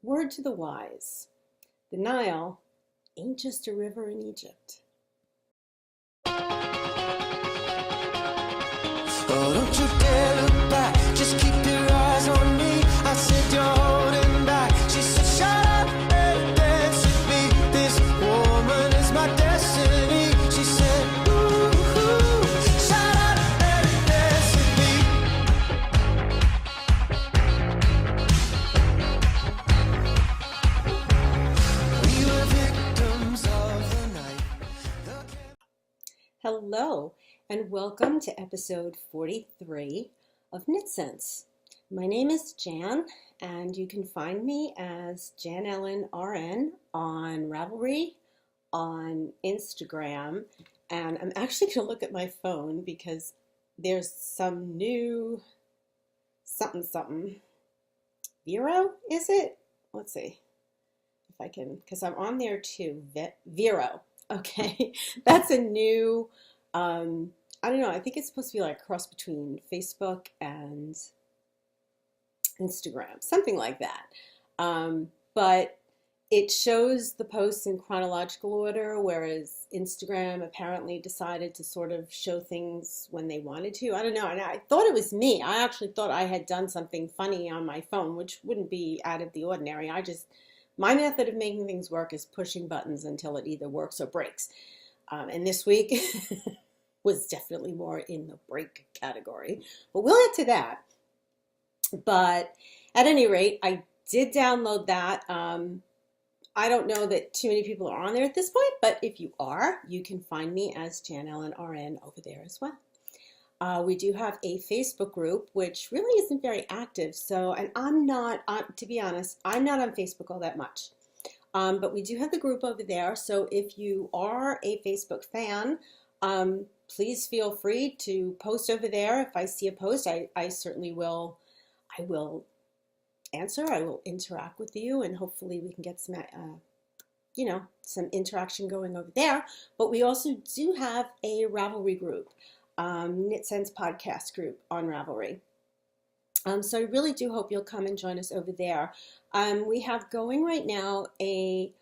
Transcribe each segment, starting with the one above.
Word to the wise, the Nile ain't just a river in Egypt. Oh, don't you dare look back, just keep your eyes on me. I said you're holding back. She said, shut up and dance with me. This woman is my destiny. She said, ooh, shut up and dance with me. We were victims of the night. Hello, and welcome to episode 43 of nonscents. My name is Jan, and you can find me as Jan Ellen RN on Ravelry, on Instagram, and I'm actually going to look at my phone because there's some new something. Vero, is it? Let's see if I can, because I'm on there too. Vero. Okay, that's a new, I don't know, I think it's supposed to be like a cross between Facebook and Instagram, something like that. But it shows the posts in chronological order, whereas Instagram apparently decided to sort of show things when they wanted to. I don't know, and I thought it was me. I actually thought I had done something funny on my phone, which wouldn't be out of the ordinary. My method of making things work is pushing buttons until it either works or breaks. And this week was definitely more in the break category, but we'll get to that. But at any rate, I did download that. I don't know that too many people are on there at this point, but if you are, you can find me as Jan Ellen RN over there as well. We do have a Facebook group, which really isn't very active. So, and I'm not, to be honest, I'm not on Facebook all that much. But we do have the group over there. So if you are a Facebook fan, please feel free to post over there. If I see a post, I certainly will, I will answer, I will interact with you, and hopefully we can get some, some interaction going over there. But we also do have a Ravelry group. nonscents podcast group on Ravelry. So I really do hope you'll come and join us over there. We have going right now it's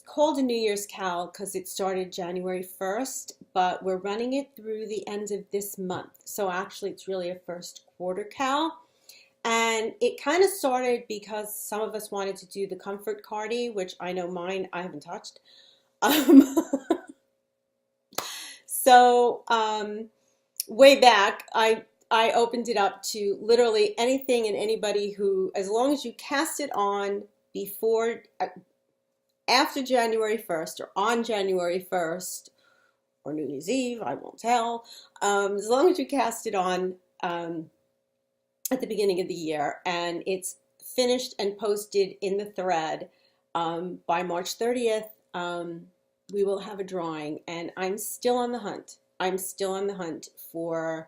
called a New Year's Cal because it started January 1st, but we're running it through the end of this month. So actually it's really a first quarter Cal. And it kind of started because some of us wanted to do the comfort cardi, which I know mine I haven't touched. So way back, I opened it up to literally anything and anybody who, as long as you cast it on before, after January 1st or on January 1st or New Year's Eve, I won't tell, as long as you cast it on at the beginning of the year and it's finished and posted in the thread by March 30th, we will have a drawing, and I'm still on the hunt. I'm still on the hunt for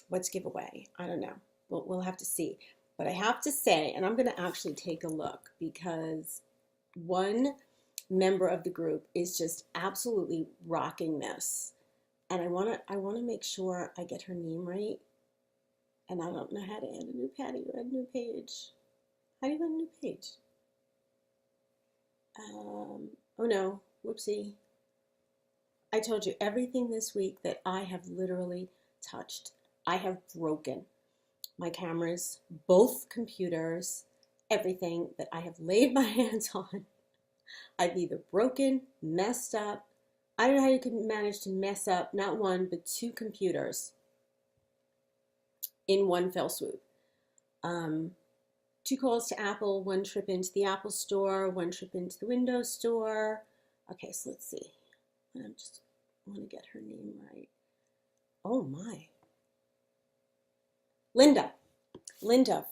what's giveaway. I don't know. We'll have to see. But I have to say, and I'm going to actually take a look because one member of the group is just absolutely rocking this, and I want to make sure I get her name right. And I don't know how to add a new page. How do you add a new page? Oh no, whoopsie. I told you everything this week that I have literally touched, I have broken. My cameras, both computers, everything that I have laid my hands on, I've either broken, messed up. I don't know how you can manage to mess up not one, but two computers in one fell swoop. 2 calls to Apple, 1 trip into the Apple store, 1 trip into the Windows store. Okay, so let's see. I just want to get her name right. Oh my. Linda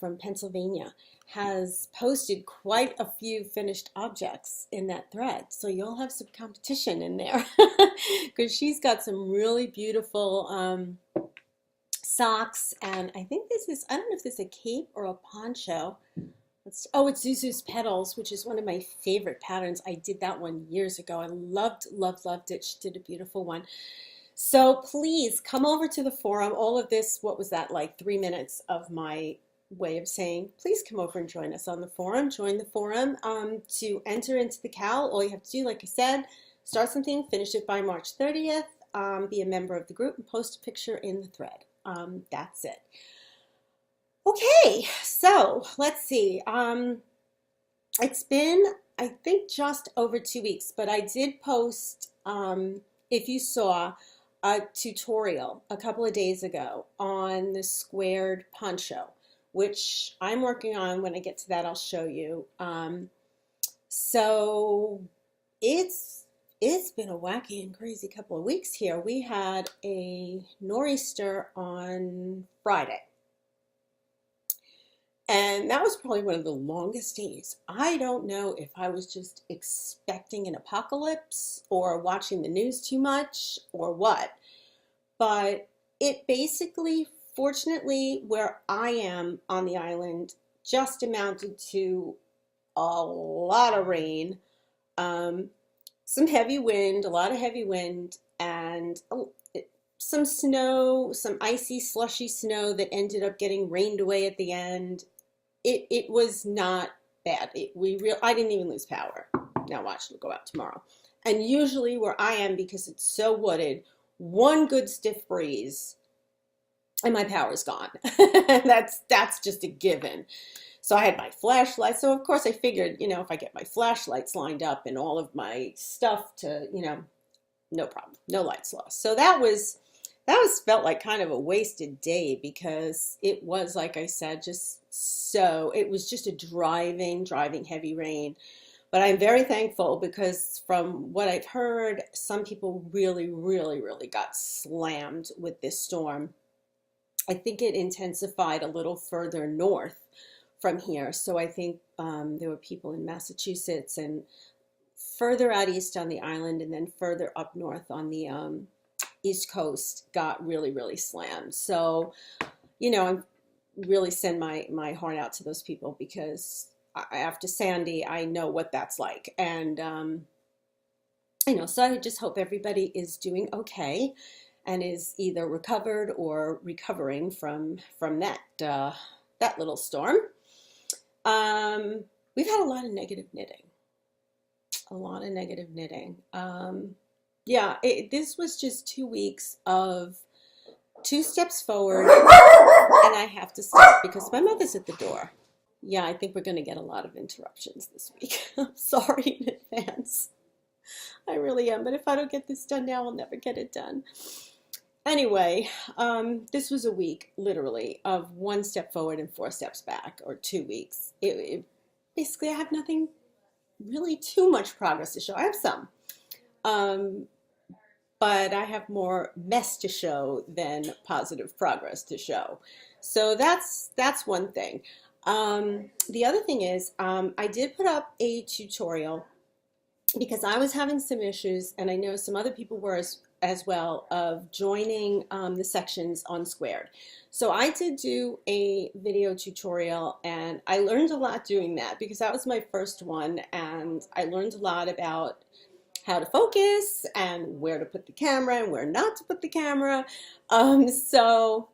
from Pennsylvania has posted quite a few finished objects in that thread. So you'll have some competition in there because she's got some really beautiful socks, and I think this is, I don't know if this is a cape or a poncho. It's Zuzu's Petals, which is one of my favorite patterns. I did that one years ago. I loved it. She did a beautiful one. So please come over to the forum. All of this, what was that, like 3 minutes of my way of saying, please come over and join us on the forum. Join the forum. To enter into the CAL, all you have to do, like I said, start something, finish it by March 30th, be a member of the group, and post a picture in the thread. That's it. Okay, so let's see. It's been, I think, just over 2 weeks, but I did post, if you saw, a tutorial a couple of days ago on the squared poncho, which I'm working on. When I get to that, I'll show you. So it's been a wacky and crazy couple of weeks here. We had a nor'easter on Friday. And that was probably one of the longest days. I don't know if I was just expecting an apocalypse or watching the news too much or what, but it basically, fortunately, where I am on the island, just amounted to a lot of rain, some heavy wind, a lot of heavy wind, and some snow, some icy, slushy snow that ended up getting rained away at the end. It was not bad. I didn't even lose power. Now watch, it'll go out tomorrow. And usually where I am, because it's so wooded, one good stiff breeze and my power's gone. That's just a given. So I had my flashlight. So of course I figured, if I get my flashlights lined up and all of my stuff to, no problem, no lights lost. So that felt like kind of a wasted day, because it was, like I said, it was just a driving heavy rain. But I'm very thankful, because from what I've heard, some people really, really, really got slammed with this storm. I think it intensified a little further north from here. So I think there were people in Massachusetts and further out east on the island, and then further up north on the East Coast got really, really slammed. So, I really send my heart out to those people, because after Sandy, I know what that's like. And, so I just hope everybody is doing okay and is either recovered or recovering from that, that little storm. We've had a lot of negative knitting. Yeah, this was just 2 weeks of 2 steps forward, and I have to stop because my mother's at the door. Yeah, I think we're going to get a lot of interruptions this week. I'm sorry in advance. I really am, but if I don't get this done now, I'll never get it done. Anyway, this was a week, literally, of 1 step forward and 4 steps back, or 2 weeks. Basically, I have nothing, really too much progress to show. I have some. But I have more mess to show than positive progress to show. So that's one thing. The other thing is, I did put up a tutorial because I was having some issues, and I know some other people were as well, of joining the sections on Squared. So I did do a video tutorial, and I learned a lot doing that, because that was my first one, and I learned a lot about how to focus and where to put the camera and where not to put the camera. So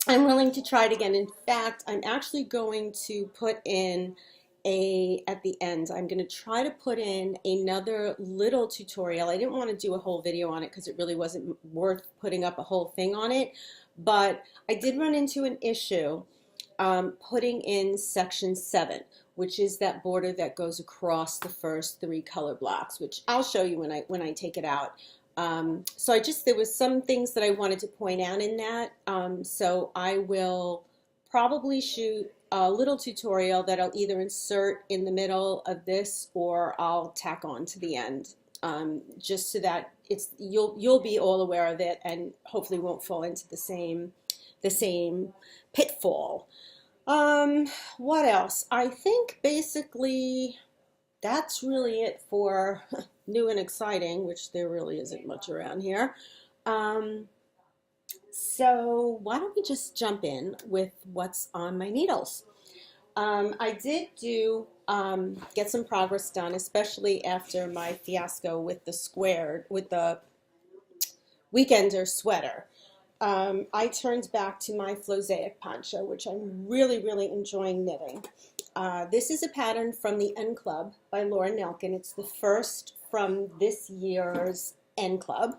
I'm willing to try it again. In fact, I'm actually going to put in at the end, I'm going to try to put in another little tutorial. I didn't want to do a whole video on it because it really wasn't worth putting up a whole thing on it. But I did run into an issue putting in section 7, which is that border that goes across the first 3 color blocks, which I'll show you when I take it out. So there was some things that I wanted to point out in that. So I will probably shoot a little tutorial that I'll either insert in the middle of this, or I'll tack on to the end, just so that you'll be all aware of it, and hopefully won't fall into the same pitfall. What else? I think basically that's really it for new and exciting, which there really isn't much around here. So why don't we just jump in with what's on my needles? I did get some progress done, especially after my fiasco with the Weekender sweater. I turned back to my Flosaic poncho, which I'm really, really enjoying knitting. This is a pattern from the N Club by Laura Nelkin. It's the first from this year's N Club,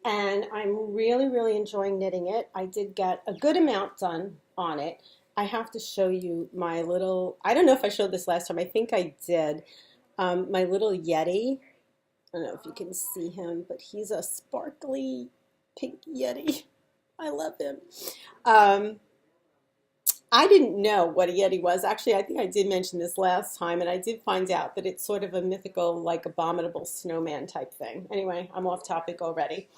and I'm really, really enjoying knitting it. I did get a good amount done on it. I have to show you my little, I don't know if I showed this last time. I think I did. My little Yeti. I don't know if you can see him, but he's a sparkly pink Yeti. I love him. I didn't know what a Yeti was. Actually, I think I did mention this last time, and I did find out that it's sort of a mythical, like abominable snowman type thing. Anyway, I'm off topic already.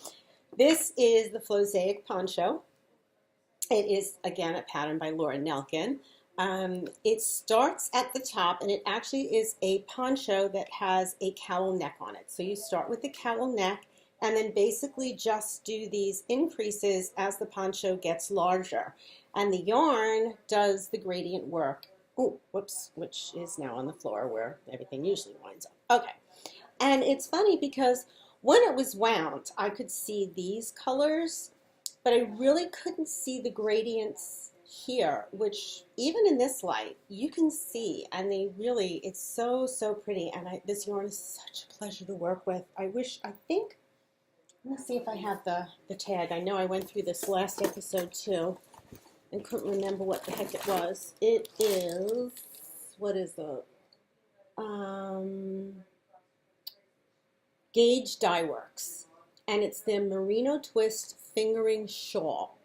This is the Flosaic poncho. It is, again, a pattern by Laura Nelkin. It starts at the top, and it actually is a poncho that has a cowl neck on it. So you start with the cowl neck, and then basically just do these increases as the poncho gets larger. And the yarn does the gradient work. Oh, whoops, which is now on the floor where everything usually winds up. Okay. And it's funny because when it was wound, I could see these colors, but I really couldn't see the gradients here, which even in this light, you can see, and they really, it's so, so pretty. And this yarn is such a pleasure to work with. I think, let me see if I have the tag. I know I went through this last episode too and couldn't remember what the heck it was. It is, what is it? Gauge Dyeworks. And it's the Merino Twist Fingering Shawl.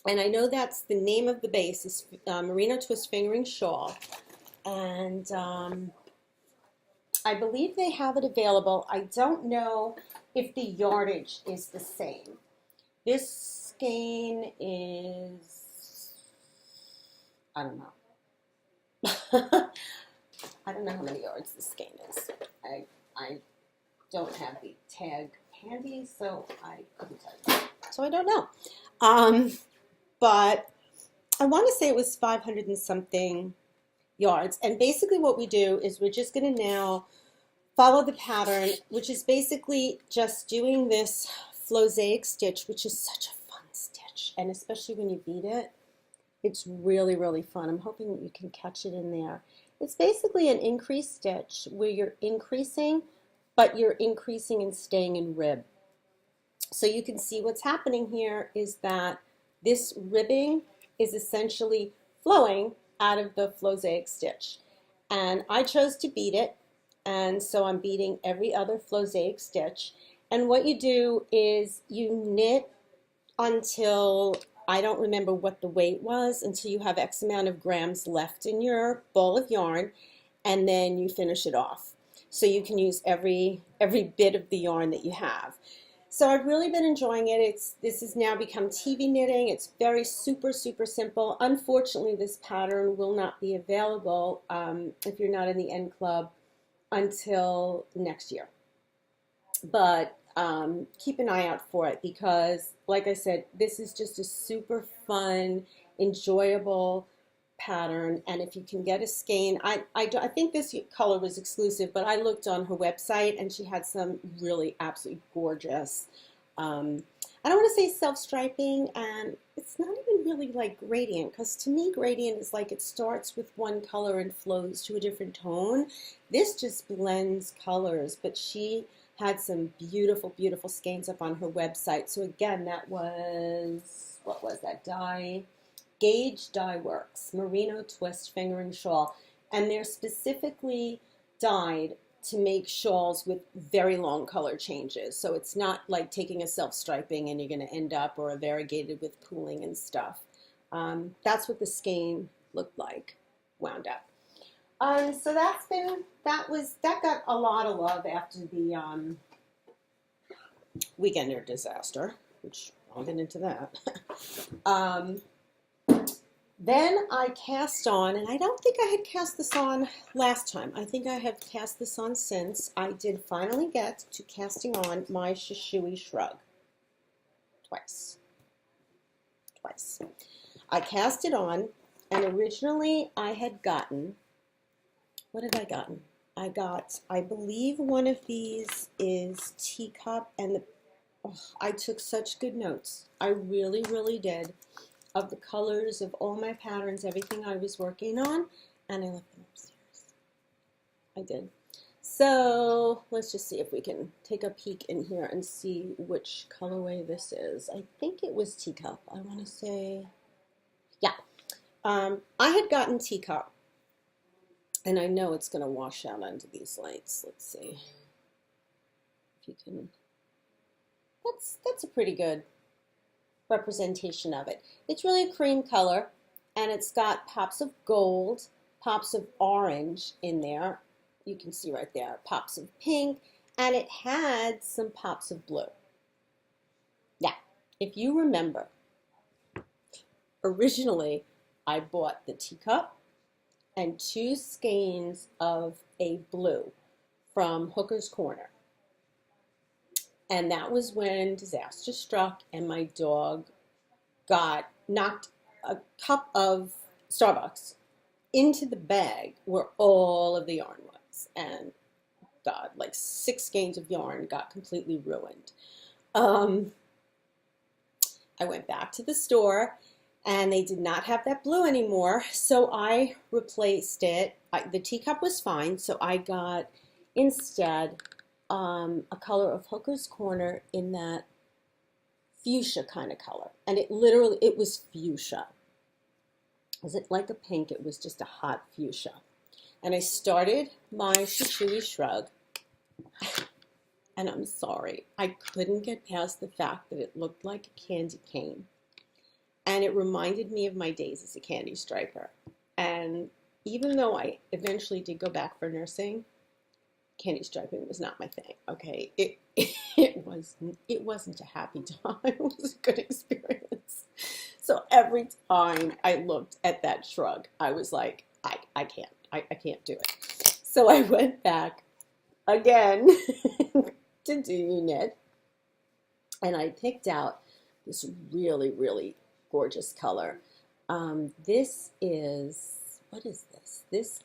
And I know that's the name of the base, is Merino Twist Fingering Shawl. And I believe they have it available. I don't know if the yardage is the same. This skein is, I don't know. I don't know how many yards this skein is. I don't have the tag handy, so I couldn't tell you. So I don't know. But I want to say it was 500 and something yards. And basically what we do is we're just going to now follow the pattern, which is basically just doing this Flosaic stitch, which is such a fun stitch. And especially when you beat it, it's really, really fun. I'm hoping that you can catch it in there. It's basically an increased stitch where you're increasing, but you're increasing and staying in rib. So you can see what's happening here is that this ribbing is essentially flowing out of the Flosaic stitch. And I chose to beat it, and so I'm beating every other Flosaic stitch. And what you do is you knit until, I don't remember what the weight was, until you have X amount of grams left in your ball of yarn, and then you finish it off. So you can use every bit of the yarn that you have. So I've really been enjoying it. This has now become TV knitting. It's very super, super simple. Unfortunately, this pattern will not be available if you're not in the N Club until next year. But keep an eye out for it because, like I said, this is just a super fun, enjoyable pattern. And if you can get a skein, I think this color was exclusive, but I looked on her website and she had some really absolutely gorgeous, I don't want to say self-striping, and it's not even really like gradient, because to me gradient is like it starts with one color and flows to a different tone. This just blends colors, but she had some beautiful, beautiful skeins up on her website. So again, that was, what was that, Gauge Dyeworks, Merino Twist Fingering Shawl. And they're specifically dyed to make shawls with very long color changes. So it's not like taking a self-striping and you're going to end up, or a variegated with pooling and stuff. That's what the skein looked like wound up. So that got a lot of love after the Weekender disaster, which I'll get into that. Then I cast on, and I don't think I had cast this on last time. I think I have cast this on since. I did finally get to casting on my Shusui Shrug. Twice. I cast it on, and originally I had gotten, what had I gotten? I believe one of these is Teacup, and oh, I took such good notes. I really, really did, of the colors of all my patterns, everything I was working on, and I left them upstairs. I did. So let's just see if we can take a peek in here and see which colorway this is. I think it was Teacup. I want to say, yeah. I had gotten Teacup, and I know it's going to wash out under these lights. Let's see if you can. That's a pretty good representation of it. It's really a cream color, and it's got pops of gold, pops of orange in there. You can see right there, pops of pink, and it had some pops of blue. Now, if you remember, originally I bought the Teacup and 2 skeins of a blue from Hooker's Corner. And that was when disaster struck and my dog knocked a cup of Starbucks into the bag where all of the yarn was. And God, like 6 skeins of yarn got completely ruined. I went back to the store and they did not have that blue anymore. So I replaced it. The Teacup was fine. So I got instead a color of Hooker's Corner in that fuchsia kind of color. And it was fuchsia. It wasn't like a pink, it was just a hot fuchsia. And I started my Shusui Shrug. And I'm sorry, I couldn't get past the fact that it looked like a candy cane. And it reminded me of my days as a candy striper. And even though I eventually did go back for nursing, candy striping was not my thing. Okay, it wasn't a happy time. It was a good experience. So every time I looked at that shrug, I was like, I can't do it. So I went back again to do knit, and I picked out this really, really gorgeous color. This is, what is this? This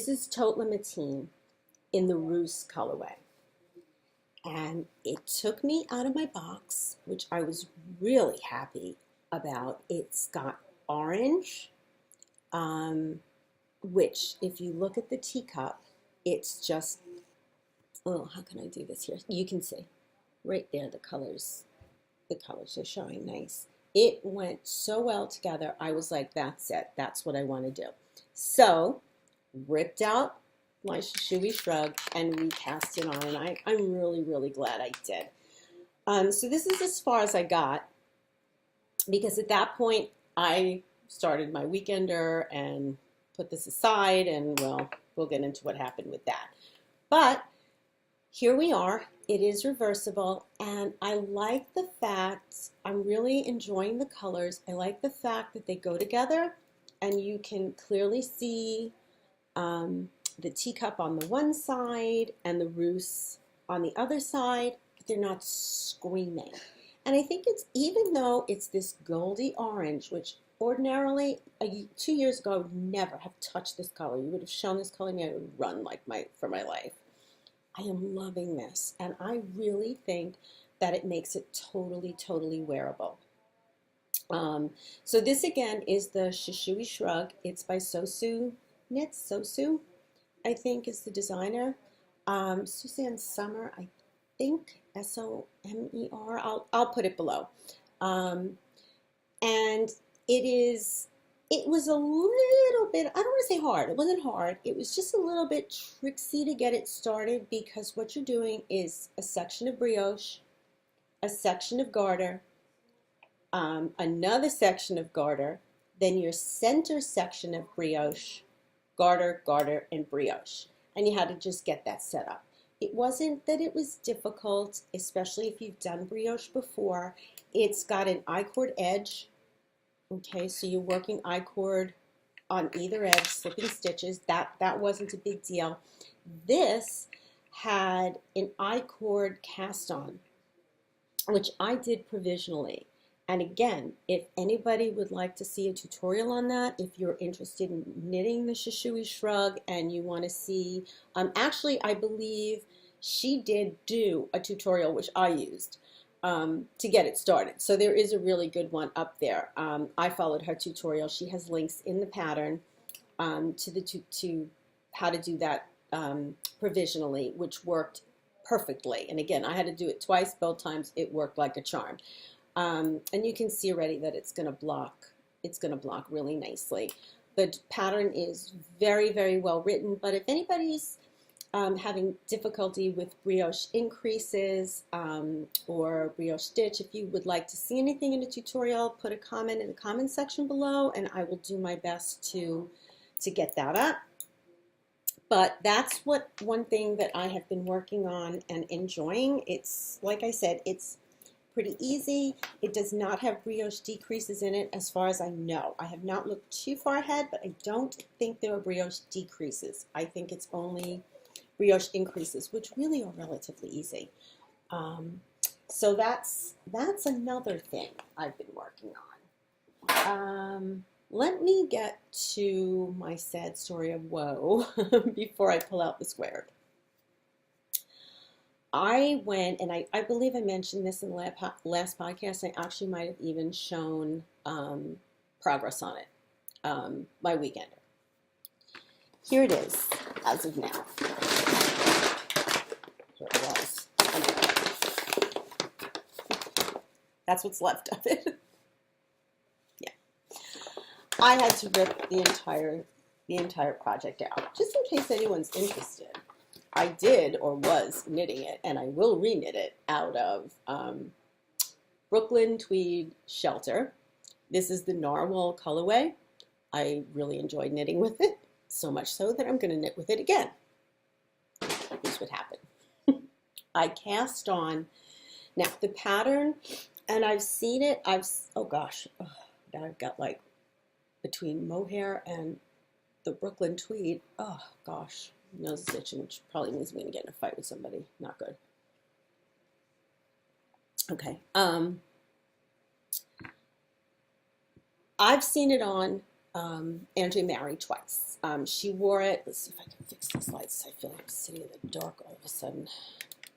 is Tote Limitine in the Roost colorway. And it took me out of my box, which I was really happy about. It's got orange, which if you look at the Teacup, it's just, oh, how can I do this here? You can see right there the colors are showing nice. It went so well together. I was like, that's it. That's what I want to do. So ripped out my Shusui Shrug and recast it on, and I'm really, really glad I did. So this is as far as I got, because at that point I started my weekender and put this aside, and well, we'll get into what happened with that. But here we are. It is reversible, and I like the fact, I'm really enjoying the colors. I like the fact that they go together, and you can clearly see the Teacup on the one side and the Roost on the other side, but they're not screaming. And I think it's, even though it's this goldy orange, which ordinarily 2 years ago I would never have touched this color. You would have shown this color to me, I would run like for my life. I am loving this, and I really think that it makes it totally, totally wearable. So this again is the Shusui Shrug. It's by Sosu Knits. Sosu, I think, is the designer. Susanne Sommer, I think, S-O-M-E-R. I'll put it below. And it was a little bit, I don't want to say hard. It wasn't hard. It was just a little bit tricksy to get it started, because what you're doing is a section of brioche, a section of garter, another section of garter, then your center section of brioche, garter, garter, and brioche. And you had to just get that set up. It wasn't that it was difficult, especially if you've done brioche before. It's got an I-cord edge. Okay, so you're working I-cord on either edge, slipping stitches. That wasn't a big deal. This had an I-cord cast on, which I did provisionally. And again, if anybody would like to see a tutorial on that, if you're interested in knitting the Shusui Shrug and you want to see, actually I believe she did do a tutorial, which I used to get it started. So there is a really good one up there. I followed her tutorial. She has links in the pattern to how to do that provisionally, which worked perfectly. And again, I had to do it twice. Both times it worked like a charm. And you can see already that it's going to block. It's going to block really nicely. The pattern is very, very well written. But if anybody's having difficulty with brioche increases or brioche stitch, if you would like to see anything in the tutorial, put a comment in the comment section below, and I will do my best to get that up. But that's one thing that I have been working on and enjoying. It's, like I said, it's pretty easy. It does not have brioche decreases in it as far as I know. I have not looked too far ahead, but I don't think there are brioche decreases. I think it's only brioche increases, which really are relatively easy. So that's another thing I've been working on. Let me get to my sad story of woe before I pull out the square. I went, and I believe I mentioned this in the last podcast. I actually might have even shown progress on it, my weekender. Here it is, as of now. Here it was. That's what's left of it. Yeah. I had to rip the entire project out, just in case anyone's interested. I did or was knitting it, and I will re-knit it out of Brooklyn Tweed Shelter. This is the Narwhal colorway. I really enjoyed knitting with it, so much so that I'm going to knit with it again. Here's what happened. I cast on, now the pattern, and I've seen it, oh gosh, now I've got like, between mohair and the Brooklyn Tweed, oh gosh. Nose is itching, which probably means I'm going to get in a fight with somebody. Not good. Okay. I've seen it on Andrea Mary twice. She wore it. Let's see if I can fix these lights. I feel like I'm sitting in the dark all of a sudden.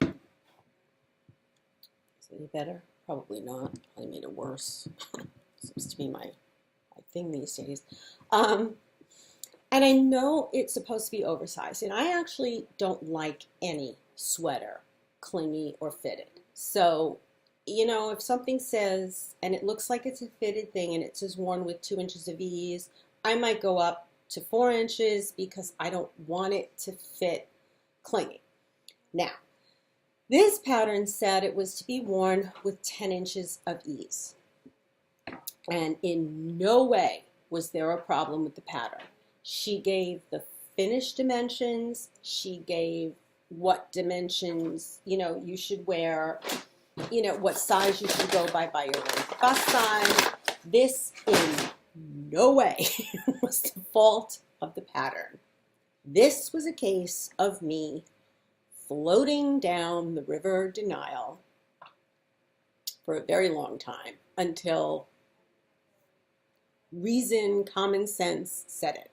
Is it any better? Probably not. Probably made it worse. Seems to be my thing these days. And I know it's supposed to be oversized, and I actually don't like any sweater clingy or fitted. So, you know, if something says, and it looks like it's a fitted thing, and it says worn with 2 inches of ease, I might go up to 4 inches because I don't want it to fit clingy. Now, this pattern said it was to be worn with 10 inches of ease. And in no way was there a problem with the pattern. She gave the finished dimensions. She gave what dimensions, you know, you should wear, you know, what size you should go by your own bust size. This in no way was the fault of the pattern. This was a case of me floating down the river Nile for a very long time until reason, common sense said it.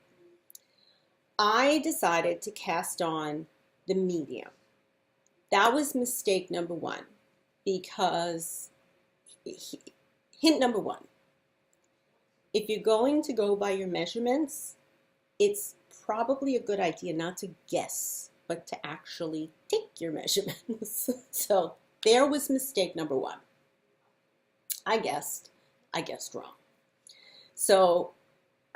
I decided to cast on the medium. That was mistake number one, because hint number one, if you're going to go by your measurements, it's probably a good idea not to guess, but to actually take your measurements. So there was mistake number one. I guessed wrong. So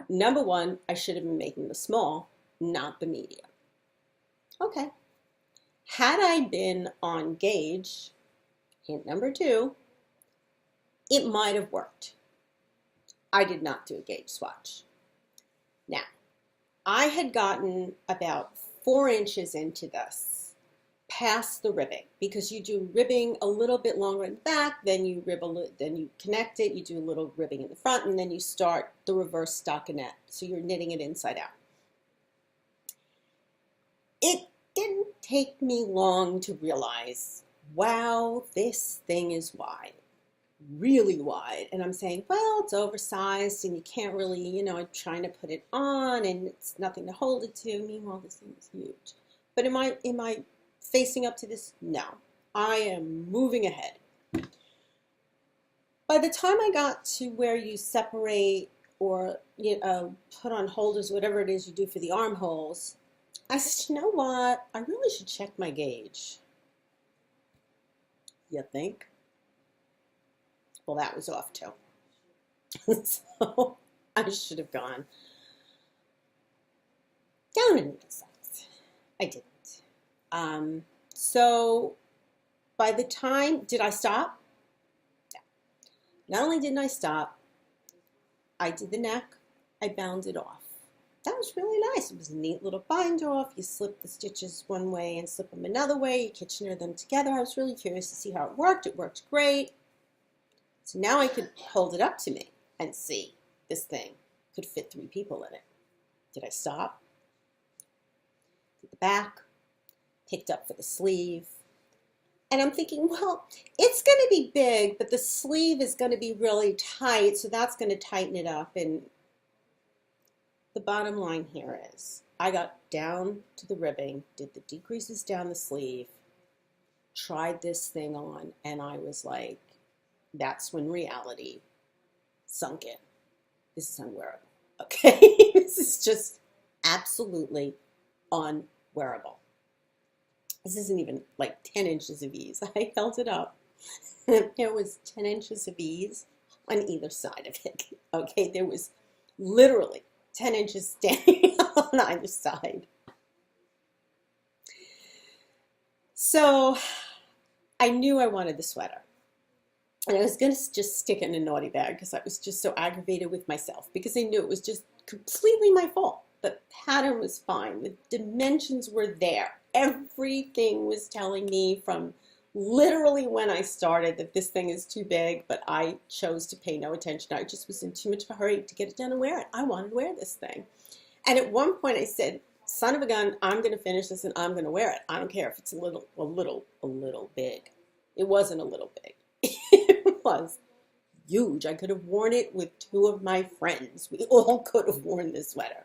number one, I should have been making the small, not the medium. Okay. Had I been on gauge, hint number two, it might have worked. I did not do a gauge swatch. Now, I had gotten about 4 inches into this, past the ribbing, because you do ribbing a little bit longer in the back, then you rib then you connect it, you do a little ribbing in the front, and then you start the reverse stockinette. So you're knitting it inside out. It didn't take me long to realize, wow, this thing is wide, really wide. And I'm saying, well, it's oversized and you can't really, you know, I'm trying to put it on and it's nothing to hold it to. Meanwhile, this thing is huge. But in my facing up to this? No, I am moving ahead. By the time I got to where you separate or put on holders, whatever it is you do for the armholes, I said, you know what? I really should check my gauge. You think? Well, that was off too. So I should have gone down in the size. I didn't. So by the time, did I stop? Not only didn't I stop, I did the neck, I bound it off. That was really nice. It was a neat little bind off. You slip the stitches one way and slip them another way. You Kitchener them together. I was really curious to see how it worked. It worked great. So now I could hold it up to me and see this thing could fit 3 people in it. Did I stop? Did the back, picked up for the sleeve. And I'm thinking, well, it's going to be big, but the sleeve is going to be really tight, so that's going to tighten it up. And the bottom line here is I got down to the ribbing, did the decreases down the sleeve, tried this thing on, and I was like, that's when reality sunk in. This is unwearable, okay? This is just absolutely unwearable. This isn't even like 10 inches of ease. I held it up. There was 10 inches of ease on either side of it. Okay, there was literally 10 inches standing on either side. So I knew I wanted the sweater. And I was going to just stick it in a naughty bag because I was just so aggravated with myself because I knew it was just completely my fault. The pattern was fine. The dimensions were there. Everything was telling me from literally when I started that this thing is too big, but I chose to pay no attention. I just was in too much of a hurry to get it done and wear it. I wanted to wear this thing. And at one point I said, son of a gun, I'm going to finish this and I'm going to wear it. I don't care if it's a little big. It wasn't a little big. It was huge. I could have worn it with 2 of my friends. We all could have worn this sweater.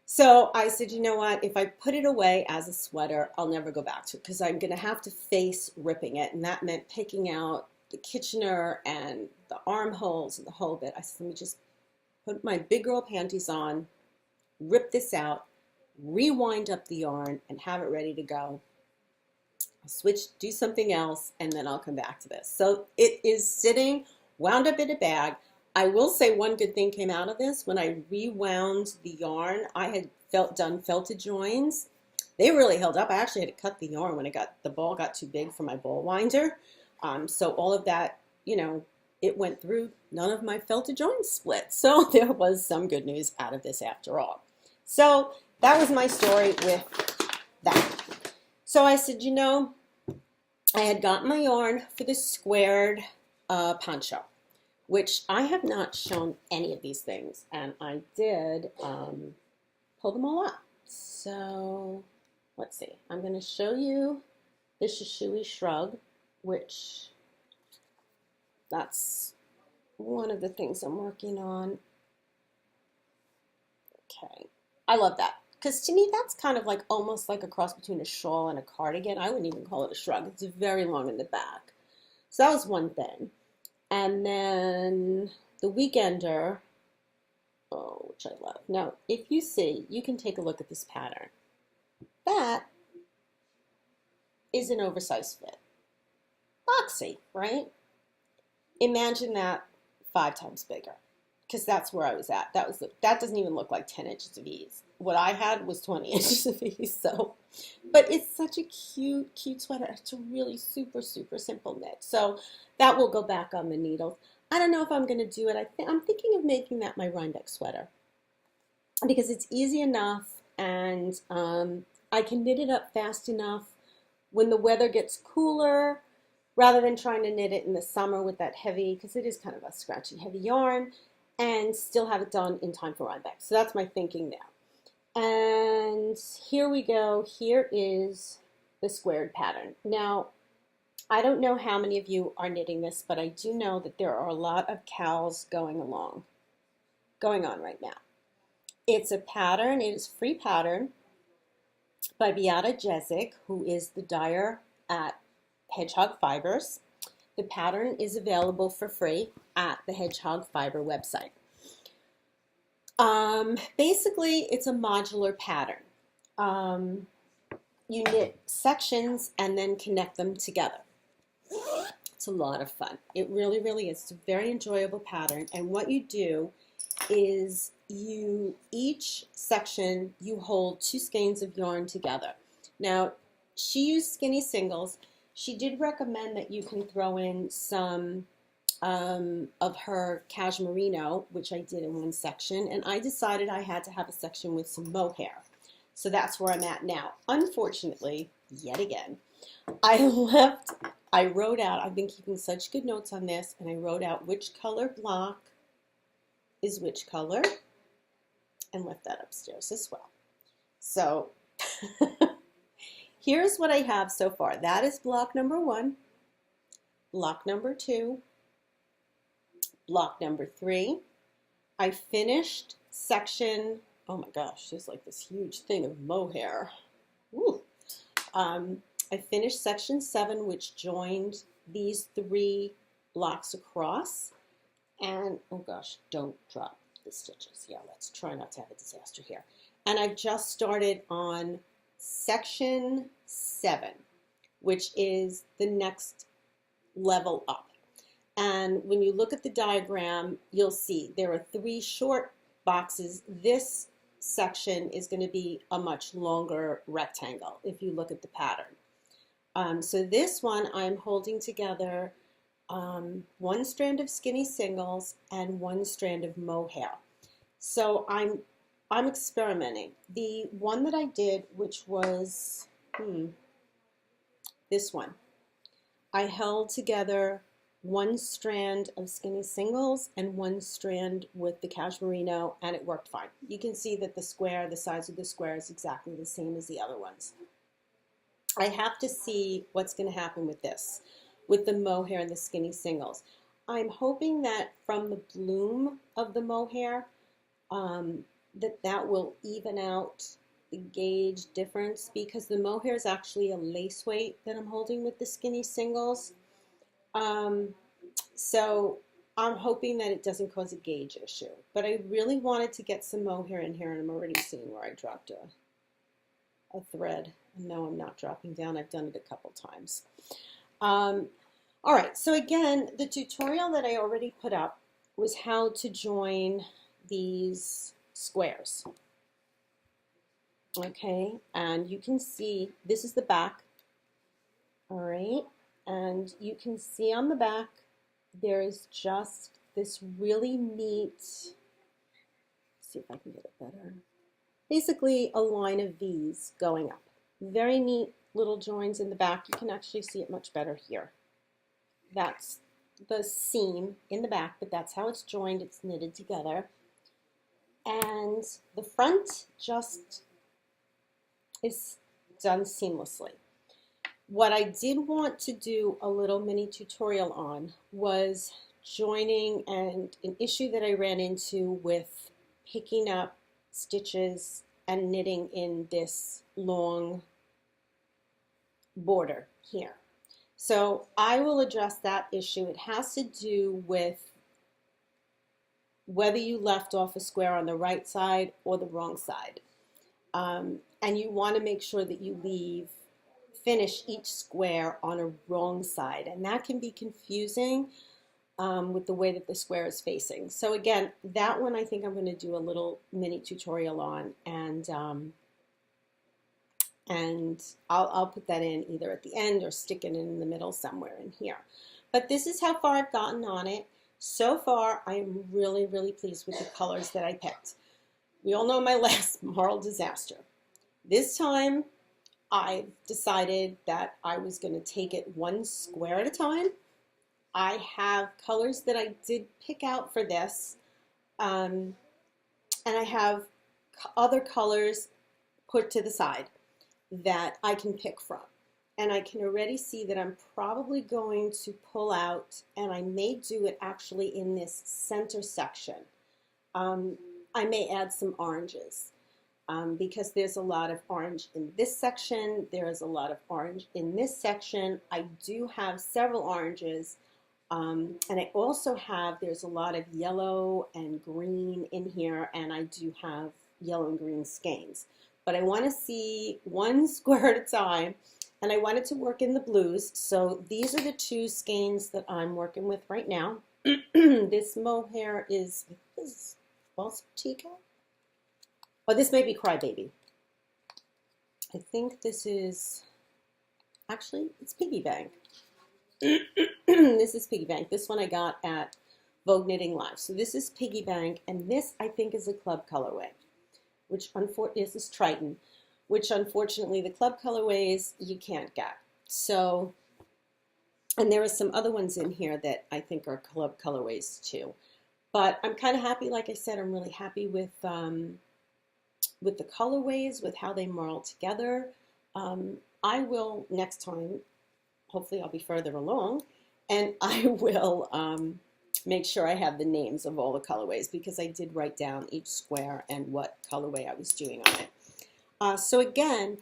So I said, you know what, if I put it away as a sweater, I'll never go back to it because I'm going to have to face ripping it. And that meant picking out the Kitchener and the armholes and the whole bit. I said, let me just put my big girl panties on, rip this out, rewind up the yarn, and have it ready to go. I'll switch, do something else, and then I'll come back to this. So it is sitting, wound up in a bag. I will say one good thing came out of this. When I rewound the yarn, I had done felted joins. They really held up. I actually had to cut the yarn when the ball got too big for my ball winder. So all of that, it went through. None of my felted joins split. So there was some good news out of this after all. So that was my story with that. So I said, I had gotten my yarn for the squared poncho, which I have not shown any of these things, and I did pull them all up. So let's see. I'm going to show you the Shusui Shrug, which that's one of the things I'm working on. Okay, I love that. Because to me, that's kind of like almost like a cross between a shawl and a cardigan. I wouldn't even call it a shrug. It's very long in the back. So that was one thing. And then the Weekender, which I love. Now, if you see, you can take a look at this pattern. That is an oversized fit. Boxy, right? Imagine that 5 times bigger. Because that's where I was at. That doesn't even look like 10 inches of ease. What I had was 20 inches of ease. So, but it's such a cute, cute sweater. It's a really super, super simple knit. So that will go back on the needles. I don't know if I'm going to do it. I'm thinking of making that my Rhinebeck sweater because it's easy enough and I can knit it up fast enough when the weather gets cooler rather than trying to knit it in the summer with that heavy, because it is kind of a scratchy, heavy yarn, and still have it done in time for Rhinebeck. So that's my thinking now. And here we go. Here is the squared pattern. Now, I don't know how many of you are knitting this, but I do know that there are a lot of cows going on right now. It's a pattern. It is free pattern. by Beata Jezek, who is the dyer at Hedgehog Fibers. The pattern is available for free at the Hedgehog Fiber website. Basically, it's a modular pattern. You knit sections and then connect them together. It's a lot of fun. It really, really is. It's a very enjoyable pattern. And what you do is each section, you hold 2 skeins of yarn together. Now, she used skinny singles. She did recommend that you can throw in some of her cashmerino, which I did in one section, and I decided I had to have a section with some mohair. So that's where I'm at now. Unfortunately, yet again, I wrote out, I've been keeping such good notes on this, and I wrote out which color block is which color, and left that upstairs as well. So here's what I have so far. That is block number 1, block number 2, block number 3. I finished section, oh my gosh, there's like this huge thing of mohair. Woo. I finished section 7, which joined these 3 blocks across. And, oh gosh, don't drop the stitches. Yeah, let's try not to have a disaster here. And I've just started on section 7, which is the next level up. And when you look at the diagram, you'll see there are 3 short boxes. This section is going to be a much longer rectangle if you look at the pattern. So this one I'm holding together 1 strand of skinny singles and 1 strand of mohair. So I'm experimenting. The one that I did, which was this one, I held together 1 strand of skinny singles and 1 strand with the cashmerino, and it worked fine. You can see that the size of the square is exactly the same as the other ones. I have to see what's going to happen with this, with the mohair and the skinny singles. I'm hoping that from the bloom of the mohair, that will even out the gauge difference, because the mohair is actually a lace weight that I'm holding with the skinny singles. So I'm hoping that it doesn't cause a gauge issue. But I really wanted to get some mohair in here, and I'm already seeing where I dropped a thread. No, I'm not dropping down. I've done it a couple times. All right, so again, the tutorial that I already put up was how to join these squares. Okay, and you can see this is the back. All right, and you can see on the back there is just this really neat, let's see if I can get it better, basically a line of V's going up. Very neat little joins in the back. You can actually see it much better here. That's the seam in the back, but that's how it's joined. It's knitted together. And the front just is done seamlessly. What I did want to do a little mini tutorial on was joining, and an issue that I ran into with picking up stitches and knitting in this long border here. So I will address that issue. It has to do with whether you left off a square on the right side or the wrong side. And you want to make sure that you finish each square on a wrong side. And that can be confusing with the way that the square is facing. So again, that one I think I'm going to do a little mini tutorial on, and I'll put that in either at the end or stick it in the middle somewhere in here. But this is how far I've gotten on it. So far, I am really, really pleased with the colors that I picked. We all know my last moral disaster. This time, I decided that I was going to take it 1 square at a time. I have colors that I did pick out for this, and I have other colors put to the side that I can pick from. And I can already see that I'm probably going to pull out, and I may do it actually in this center section. I may add some oranges. because there's a lot of orange in this section. There's a lot of orange in this section. I do have several oranges. And I also have, there's a lot of yellow and green in here, and I do have yellow and green skeins. But I want to see one square at a time, and I wanted to work in the blues. So these are the two skeins that I'm working with right now. This mohair is also teacup. Oh, this may be Crybaby. I think this is, actually, it's Piggy Bank. This is Piggy Bank. This one I got at Vogue Knitting Live. So this is Piggy Bank, and this I think is a club colorway, which this is Triton, which unfortunately the club colorways you can't get. So, and there are some other ones in here that I think are club colorways too. But I'm kind of happy, like I said, I'm really happy with the colorways, with how they merle together. I will next time, hopefully I'll be further along, and I will make sure I have the names of all the colorways, because I did write down each square and what colorway I was doing on it. So again,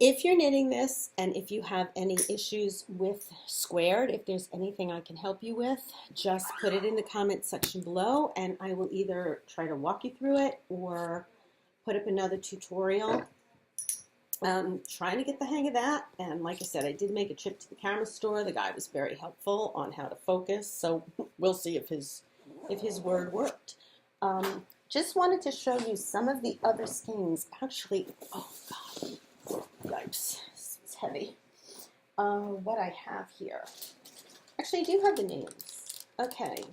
if you're knitting this and if you have any issues with squared, if there's anything I can help you with, just put it in the comment section below, and I will either try to walk you through it or put up another tutorial. Trying to get the hang of that, and like I said, I did make a trip to the camera store. The guy was very helpful on how to focus, so we'll see if his word worked. Just wanted to show you some of the other skeins. Actually, oh god, yipes, it's heavy. What I have here. Actually, I do have the names. Okay,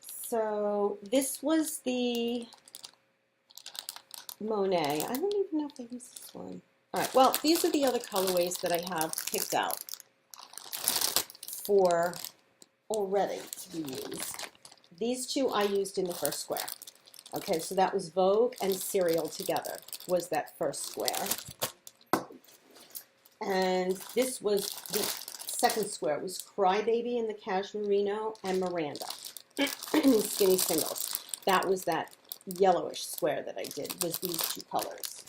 so this was the Monet. I don't even know if I used this one. All right, well, these are the other colorways that I have picked out for already to be used. These two I used in the first square. Okay, so that was Vogue and Cereal together was that first square. And this was the second square. It was Crybaby in the Cashmerino and Miranda. Skinny Singles. That was that yellowish square that I did, was these two colors.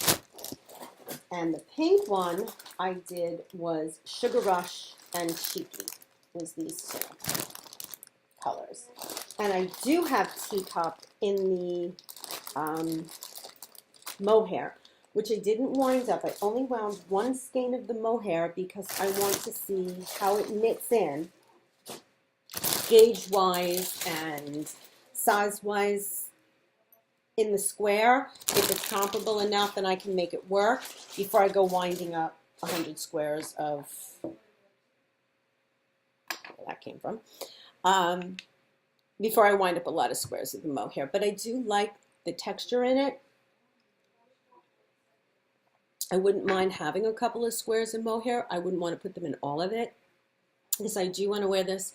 And the pink one I did was Sugar Rush and Cheeky, was these two colors. And I do have Teacup in the mohair, which I didn't wind up. I only wound one skein of the mohair because I want to see how it knits in, gauge-wise and size-wise, in the square. If it's comparable enough and I can make it work before I go winding up 100 squares of where that came from. Before I wind up a lot of squares of the mohair. But I do like the texture in it. I wouldn't mind having a couple of squares of mohair. I wouldn't want to put them in all of it, because I do want to wear this.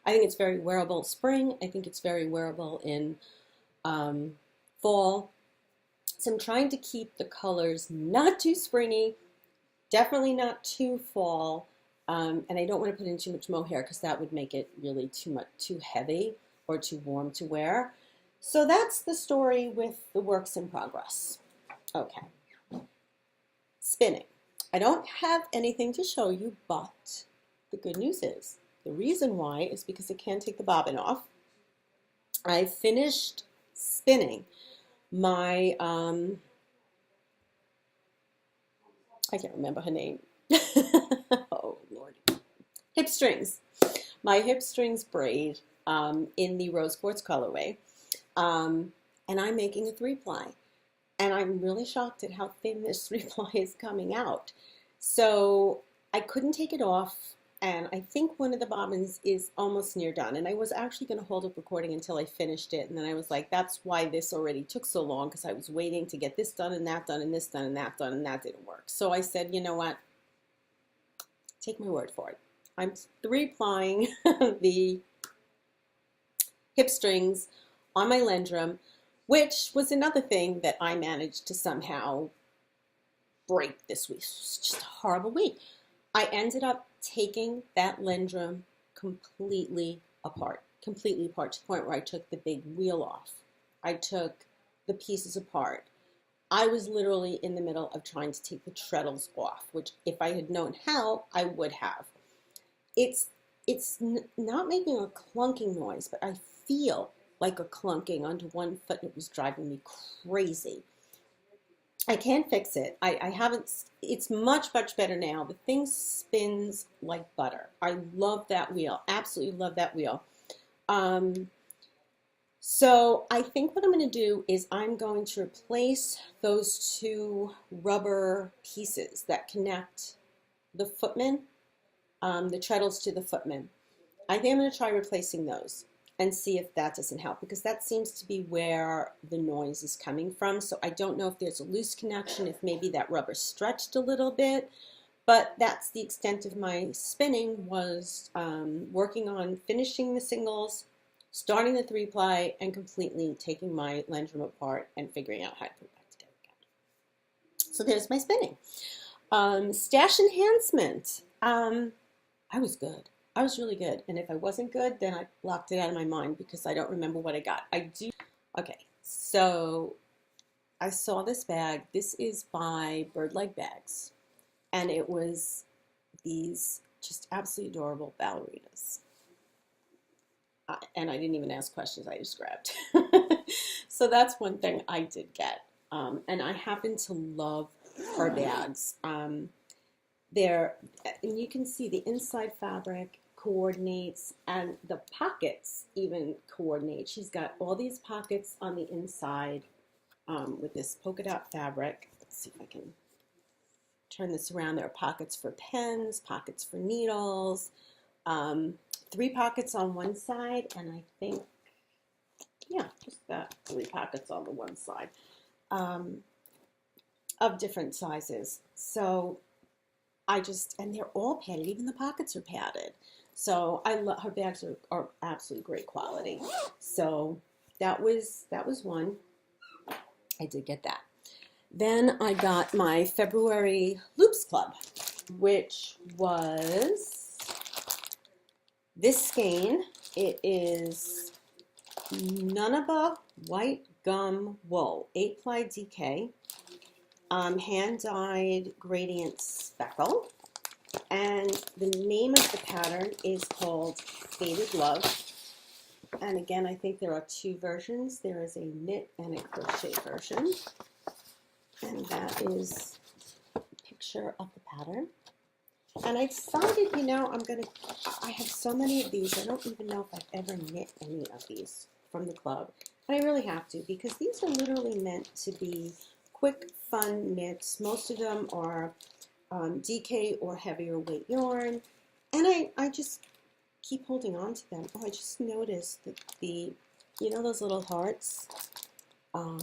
I think it's very wearable spring. I think it's very wearable in fall. So I'm trying to keep the colors not too springy, definitely not too fall, and I don't want to put in too much mohair because that would make it really too heavy or too warm to wear. So that's the story with the works in progress. Okay. Spinning. I don't have anything to show you, but the good news is, the reason why is because I can't take the bobbin off. I finished spinning my, I can't remember her name. Oh, Lord. Hip strings. My hip strings braid in the Rose Quartz colorway. And I'm making a 3-ply. And I'm really shocked at how thin this 3-ply is coming out. So I couldn't take it off. And I think one of the bobbins is almost near done. And I was actually going to hold up recording until I finished it. And then I was like, that's why this already took so long, because I was waiting to get this done and that done and this done and that done, and that didn't work. So I said, you know what? Take my word for it. I'm 3-plying the hip strings on my Lendrum, which was another thing that I managed to somehow break this week. It was just a horrible week. I ended up taking that Lendrum completely apart to the point where I took the big wheel off. I took the pieces apart. I was literally in the middle of trying to take the treadles off, which if I had known how, I would have. It's not making a clunking noise, but I feel like a clunking under one foot. It was driving me crazy. I can fix it. I haven't, it's much, much better now. The thing spins like butter. I love that wheel. Absolutely love that wheel. So I think what I'm going to do is I'm going to replace those two rubber pieces that connect the footman, the treadles to the footman. I think I'm going to try replacing those and see if that doesn't help, because that seems to be where the noise is coming from. So I don't know if there's a loose connection, if maybe that rubber stretched a little bit, but that's the extent of my spinning, was working on finishing the singles, starting the 3-ply, and completely taking my Lendrum apart and figuring out how to put it back together again. So there's my spinning. Stash enhancement. I was good. I was really good. And if I wasn't good, then I blocked it out of my mind because I don't remember what I got. I do. Okay, so I saw this bag. This is by Birdleg Bags. And it was these just absolutely adorable ballerinas. And I didn't even ask questions. I just grabbed. So that's one thing I did get. And I happen to love her bags. And you can see the inside fabric coordinates, and the pockets even coordinate. She's got all these pockets on the inside with this polka dot fabric. Let's see if I can turn this around. There are pockets for pens, pockets for needles, 3 pockets on one side, and I think, yeah, just that 3 pockets on the one side of different sizes. So and they're all padded, even the pockets are padded. So I love, her bags are absolutely great quality. So that was one. I did get that. Then I got my February Loops Club, which was this skein. It is Nunaba White Gum Wool, 8-ply DK, hand-dyed gradient speckle. And the name of the pattern is called Faded Love. And again, I think there are 2 versions. There is a knit and a crochet version. And that is a picture of the pattern. And I decided, you know, I have so many of these. I don't even know if I've ever knit any of these from the club. And I really have to, because these are literally meant to be quick, fun knits. Most of them are DK or heavier weight yarn, and I just keep holding on to them. Oh, I just noticed that you know those little hearts? I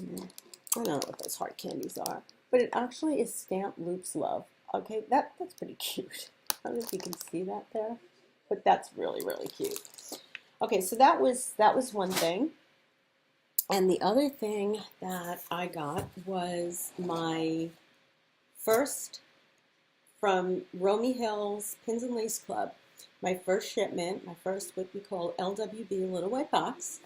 don't know what those heart candies are, but it actually is stamped Loops Love. Okay, that's pretty cute. I don't know if you can see that there, but that's really, really cute. Okay, so that was one thing. And the other thing that I got was my first, from Romi Hill's Pins and Lace Club, my first shipment, my first what we call LWB, Little White Box.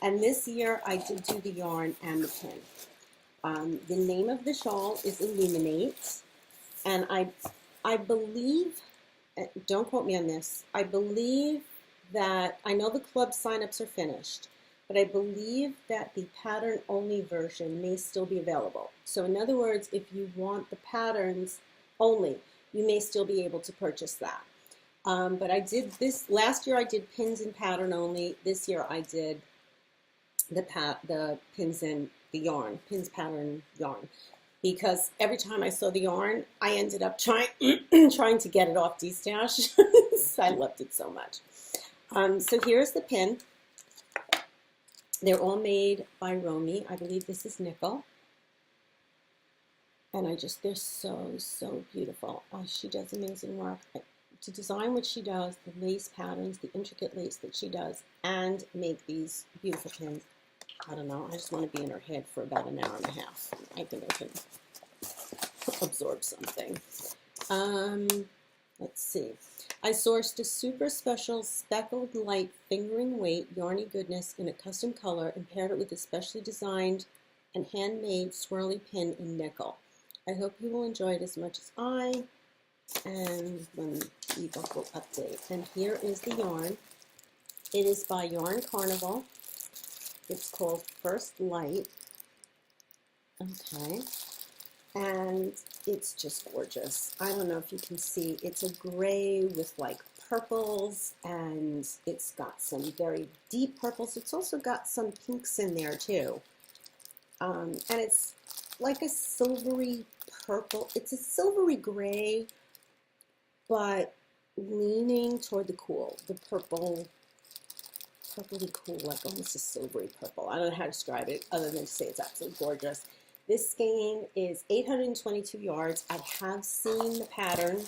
And this year I did do the yarn and the pin. The name of the shawl is Illuminate. And I believe, don't quote me on this, I believe that, I know the club signups are finished, but I believe that the pattern only version may still be available. So in other words, if you want the patterns only, you may still be able to purchase that. But I did this, last year I did pins and pattern only. This year I did the pins and the yarn, pins, pattern, yarn. Because every time I saw the yarn, I ended up trying to get it off D-Stash. I loved it so much. So here's the pin. They're all made by Romi. I believe this is nickel. And they're so, so beautiful. Oh, she does amazing work to design what she does, the lace patterns, the intricate lace that she does, and make these beautiful pins. I don't know, I just want to be in her head for about an hour and a half. I think I can absorb something. Let's see. I sourced a super special speckled light fingering weight yarny goodness in a custom color and paired it with a specially designed and handmade swirly pin in nickel. I hope you will enjoy it as much as I, and when the ebook will update. And here is the yarn. It is by Yarn Carnival. It's called First Light. Okay. And it's just gorgeous. I don't know if you can see, it's a gray with like purples, and it's got some very deep purples. It's also got some pinks in there too. And it's like a silvery purple. It's a silvery gray, but leaning toward the cool, the purple, purpley cool, like almost a silvery purple. I don't know how to describe it other than to say it's absolutely gorgeous. This skein is 822 yards. I have seen the pattern.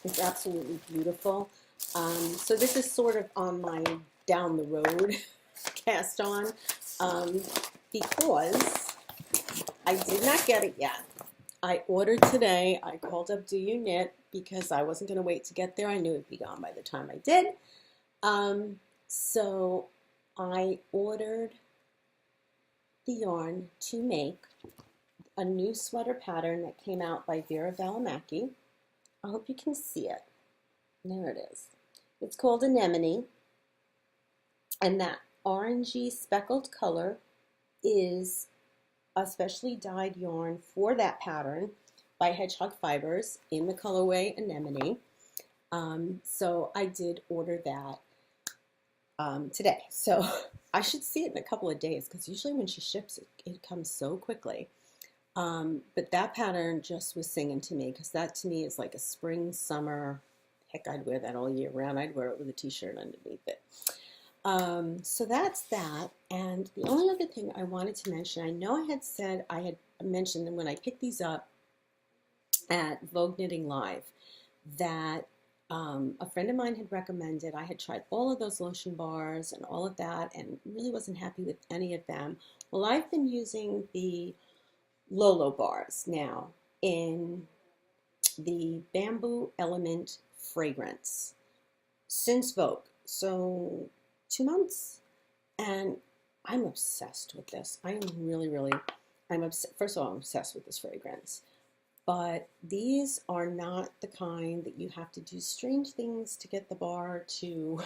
It's absolutely beautiful. So this is sort of on my down the road cast on, because I did not get it yet. I ordered today. I called up Do You Knit because I wasn't going to wait to get there. I knew it'd be gone by the time I did. So I ordered the yarn to make a new sweater pattern that came out by Vera Valimaki. I hope you can see it. There it is. It's called Anemone, and that orangey speckled color is a specially dyed yarn for that pattern by Hedgehog Fibers in the colorway Anemone. So I did order that today. So I should see it in a couple of days, because usually when she ships it comes so quickly. But that pattern just was singing to me, because that to me is like a spring, summer, heck, I'd wear that all year round. I'd wear it with a t-shirt underneath it. So that's that. And the only other thing I wanted to mention, I know I had mentioned when I picked these up at Vogue Knitting Live, that a friend of mine had recommended. I had tried all of those lotion bars and all of that and really wasn't happy with any of them. Well, I've been using the LoLo bars now in the Bamboo Element fragrance since Vogue, so 2 months, and I'm obsessed with this. I am really, I'm obsessed. First of all, I'm obsessed with this fragrance. But these are not the kind that you have to do strange things to get the bar to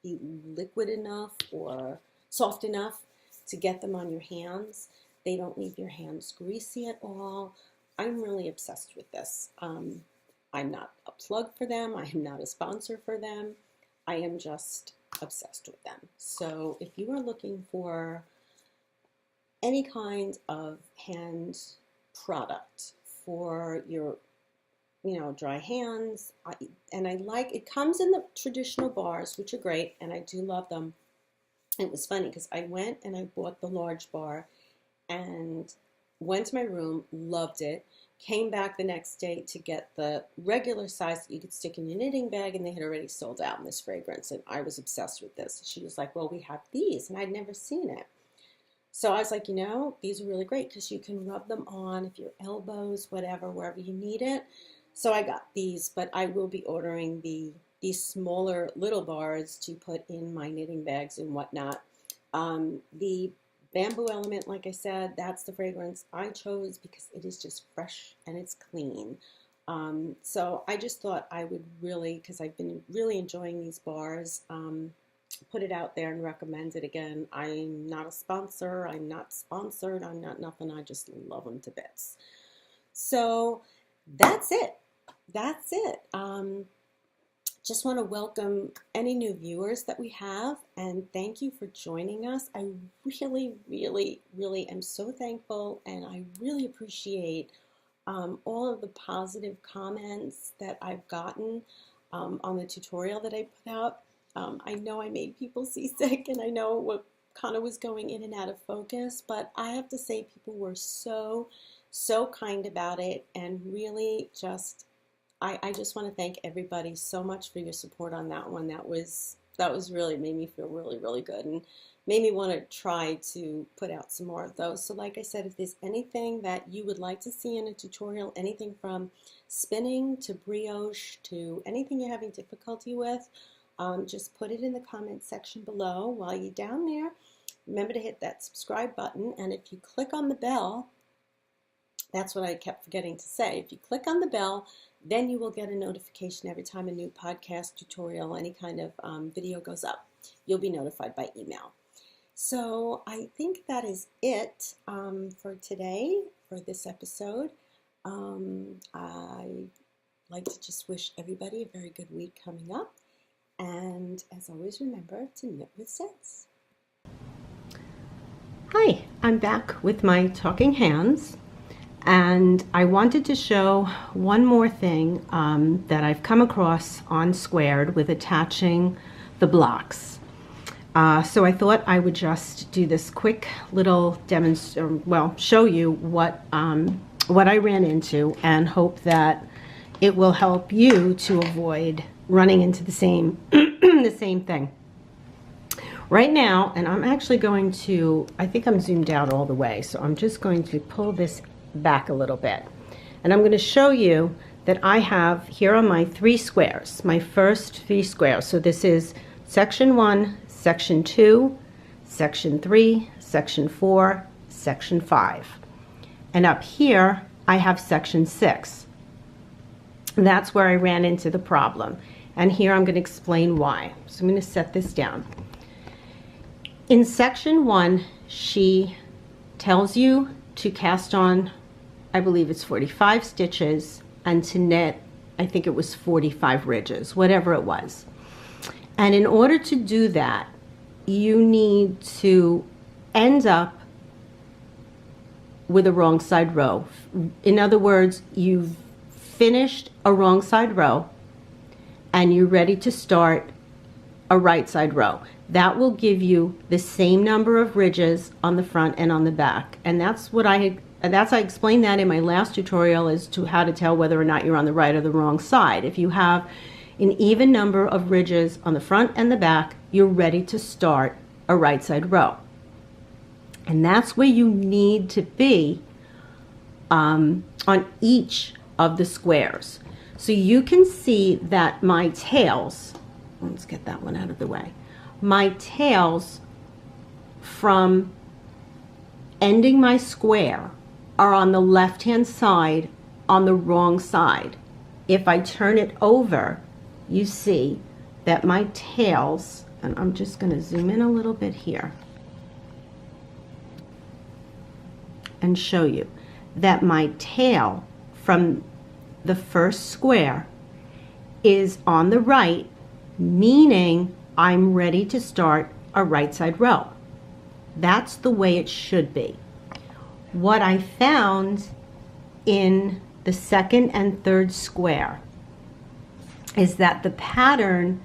be liquid enough or soft enough to get them on your hands. They don't leave your hands greasy at all. I'm really obsessed with this. I'm not a plug for them. I am not a sponsor for them. I am just obsessed with them. So if you are looking for any kind of hand product for your, dry hands, and I like, it comes in the traditional bars, which are great, and I do love them. It was funny because I went and I bought the large bar and went to my room, loved it, came back the next day to get the regular size that you could stick in your knitting bag, and they had already sold out in this fragrance, and I was obsessed with this. She was like, well, we have these, and I'd never seen it. So I was like, these are really great because you can rub them on if your elbows, whatever, wherever you need it. So I got these, but I will be ordering these smaller little bars to put in my knitting bags and whatnot. The Bamboo Element, like I said, that's the fragrance I chose because it is just fresh and it's clean. So I just thought I would really, because I've been really enjoying these bars, put it out there and recommend it again. I'm not a sponsor. I'm not sponsored. I'm not nothing. I just love them to bits. So that's it. That's it. Just want to welcome any new viewers that we have, and thank you for joining us. I really am so thankful, and I really appreciate all of the positive comments that I've gotten on the tutorial that I put out. I know I made people seasick, and I know what kind of was going in and out of focus, but I have to say people were so kind about it, and really just, I just want to thank everybody so much for your support on that one. That was really made me feel really good, and made me want to try to put out some more of those. So like I said, if there's anything that you would like to see in a tutorial, anything from spinning to brioche to anything you're having difficulty with, just put it in the comment section below while you're down there. remember to hit that subscribe button. And if you click on the bell, that's what I kept forgetting to say. If you click on the bell, then you will get a notification every time a new podcast, tutorial, any kind of video goes up. You'll be notified by email. So I think that is it for today, for this episode. I'd like to just wish everybody a very good week coming up. And as always, remember to knit with sense. Hi, I'm back with my talking hands. And I wanted to show one more thing that I've come across on Squared with attaching the blocks. So I thought I would just do this quick little show you what I ran into, and hope that it will help you to avoid running into the same the same thing. Right now, and I'm actually going to, I think I'm zoomed out all the way, so I'm just going to pull this back a little bit. And I'm going to show you that I have here on my 3 squares, my first 3 squares. So this is section 1, section 2, section 3, section 4, section 5. And up here, I have section 6. That's where I ran into the problem. And here I'm going to explain why. So I'm going to set this down. In section 1, she tells you to cast on, I believe it's 45 stitches, and to knit, I think it was 45 ridges, whatever it was. And in order to do that, you need to end up with a wrong side row. In other words, you've finished a wrong side row and you're ready to start a right side row. That will give you the same number of ridges on the front and on the back. And that's what I explained that in my last tutorial as to how to tell whether or not you're on the right or the wrong side. If you have an even number of ridges on the front and the back, you're ready to start a right side row. And that's where you need to be on each of the squares. So you can see that my tails, let's get that one out of the way, my tails from ending my square are on the left hand side on the wrong side. If I turn it over, you see that my tails, and I'm just going to zoom in a little bit here and show you that my tail from the first square is on the right, meaning I'm ready to start a right side row. That's the way it should be. What I found in the second and third square is that the pattern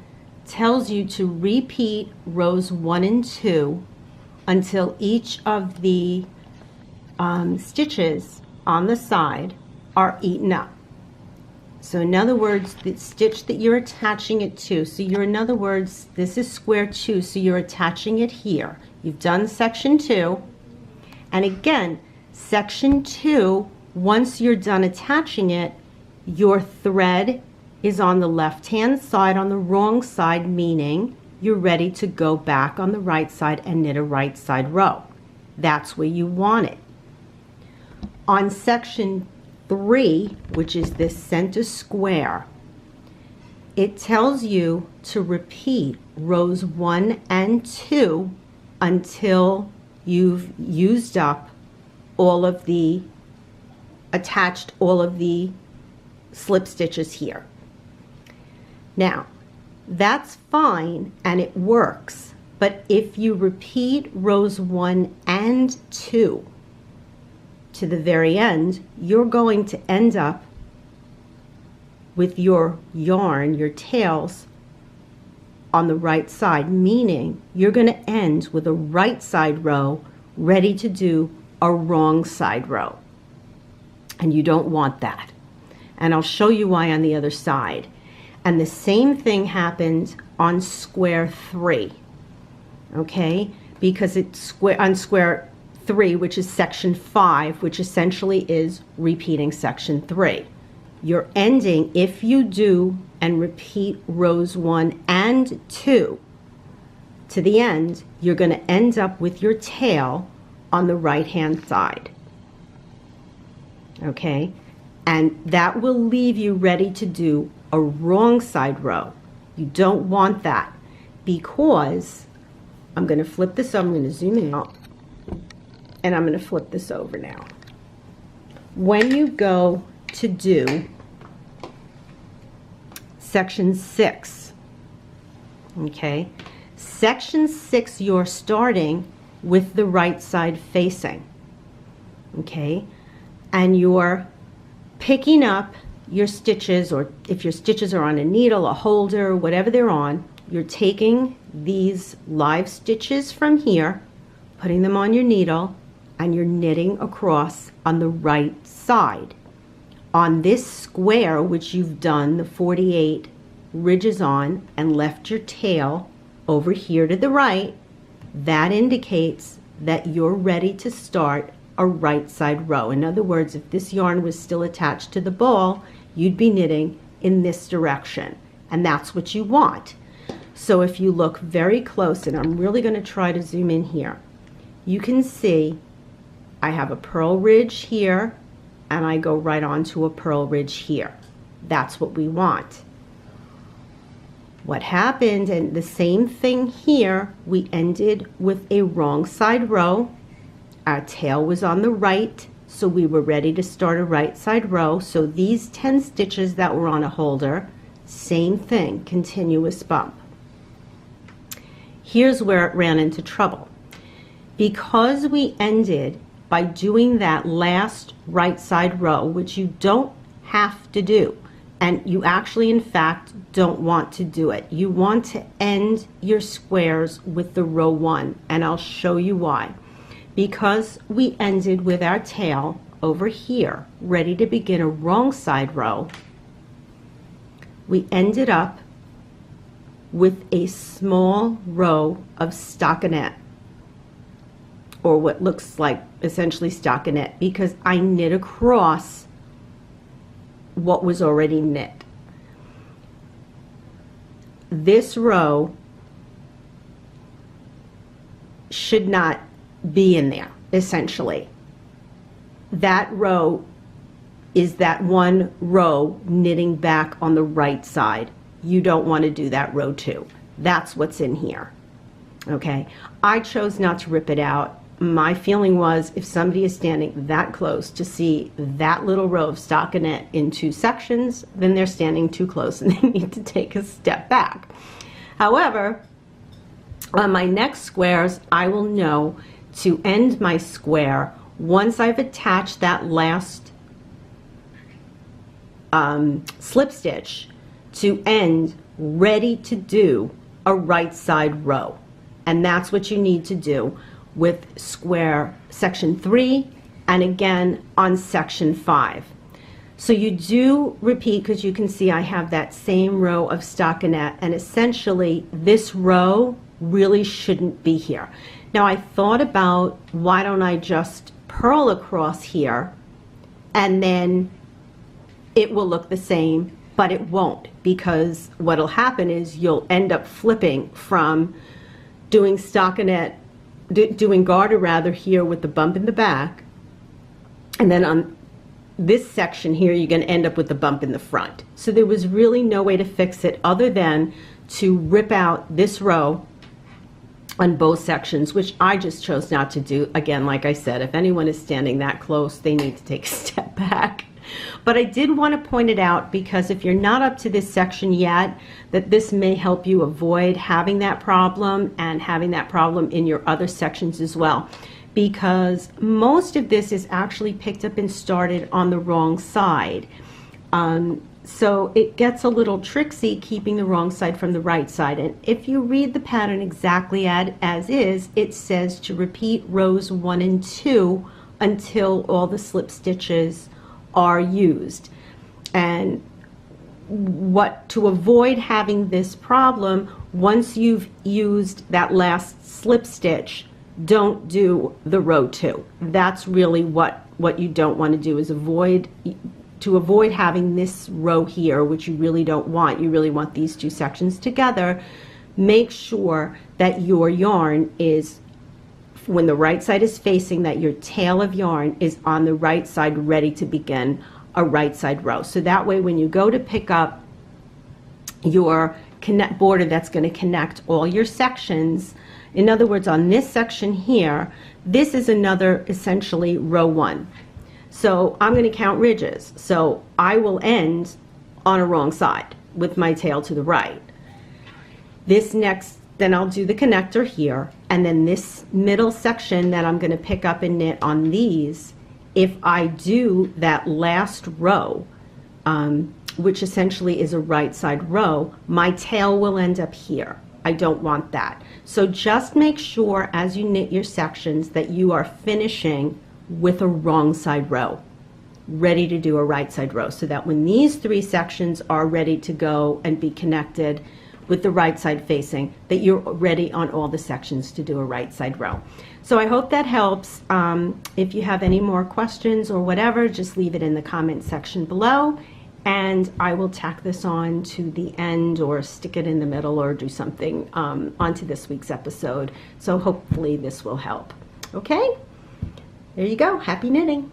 tells you to repeat rows 1 and 2 until each of the stitches on the side are eaten up. So in other words, the stitch that you're attaching it to, so you're, in other words, this is square 2, so you're attaching it here. You've done section 2, and again, section 2, once you're done attaching it, your thread is on the left-hand side on the wrong side, meaning you're ready to go back on the right side and knit a right side row. That's where you want it. On section 3, which is this center square, it tells you to repeat rows 1 and 2 until you've used up all of the slip stitches here. Now, that's fine and it works, but if you repeat rows 1 and 2 to the very end, you're going to end up with your yarn, your tails, on the right side, meaning you're going to end with a right side row ready to do a wrong side row. And you don't want that. And I'll show you why on the other side. And the same thing happened on square 3. Okay? Because it's on square 3, which is section 5, which essentially is repeating section 3. You're ending, if you do and repeat rows 1 and 2 to the end, you're going to end up with your tail on the right hand side. Okay, and that will leave you ready to do a wrong side row. You don't want that, because I'm going to flip this over. I'm going to zoom out, and I'm going to flip this over now. When you go to do section 6, okay, section 6, you're starting with the right side facing, okay, and you're picking up your stitches, or if your stitches are on a needle, a holder, whatever they're on, you're taking these live stitches from here, putting them on your needle, and you're knitting across on the right side. On this square, which you've done the 48 ridges on and left your tail over here to the right, that indicates that you're ready to start a right side row. In other words, if this yarn was still attached to the ball, you'd be knitting in this direction, and that's what you want. So if you look very close, and I'm really going to try to zoom in here, you can see I have a purl ridge here, and I go right onto a purl ridge here. That's what we want. What happened, and the same thing here, we ended with a wrong side row. Our tail was on the right, so we were ready to start a right side row. So these 10 stitches that were on a holder, same thing, continuous bump. Here's where it ran into trouble. Because we ended by doing that last right side row, which you don't have to do, and you actually in fact don't want to do it. You want to end your squares with the row 1, and I'll show you why. Because we ended with our tail over here, ready to begin a wrong side row, we ended up with a small row of stockinette, or what looks like essentially stockinette, because I knit across what was already knit. This row should not be in there, essentially. That row is that one row knitting back on the right side. You don't want to do that row 2. That's what's in here. Okay, I chose not to rip it out. My feeling was, if somebody is standing that close to see that little row of stockinette in 2 sections, then they're standing too close and they need to take a step back. However, on my next squares, I will know to end my square once I've attached that last slip stitch, to end ready to do a right side row. And that's what you need to do with square section 3 and again on section 5. So you do repeat, because you can see I have that same row of stockinette, and essentially this row really shouldn't be here. Now I thought about, why don't I just purl across here and then it will look the same, but it won't, because what'll happen is you'll end up flipping from doing stockinette, doing garter rather, here with the bump in the back, and then on this section here you're going to end up with the bump in the front. So there was really no way to fix it other than to rip out this row on both sections, which I just chose not to do. Again, like I said, if anyone is standing that close, they need to take a step back. But I did want to point it out, because if you're not up to this section yet, that this may help you avoid having that problem, and having that problem in your other sections as well, because most of this is actually picked up and started on the wrong side. So it gets a little tricksy keeping the wrong side from the right side. And if you read the pattern exactly as is, it says to repeat rows 1 and 2 until all the slip stitches are used. And to avoid having this problem, once you've used that last slip stitch, don't do the row 2. That's really what you don't want to do, is avoid having this row here, which you really don't want. You really want these 2 sections together. Make sure that your yarn is, when the right side is facing, that your tail of yarn is on the right side, ready to begin a right side row. So that way when you go to pick up your border that's going to connect all your sections, in other words, on this section here, this is another essentially row 1. So I'm going to count ridges. So I will end on a wrong side with my tail to the right. This next, then I'll do the connector here, and then this middle section that I'm going to pick up and knit on these, if I do that last row, which essentially is a right side row, my tail will end up here. I don't want that. So just make sure as you knit your sections that you are finishing with a wrong side row, ready to do a right side row, so that when these 3 sections are ready to go and be connected with the right side facing, that you're ready on all the sections to do a right side row. So I hope that helps. If you have any more questions or whatever, just leave it in the comment section below, and I will tack this on to the end or stick it in the middle or do something onto this week's episode. So hopefully this will help. Okay, there you go. Happy knitting.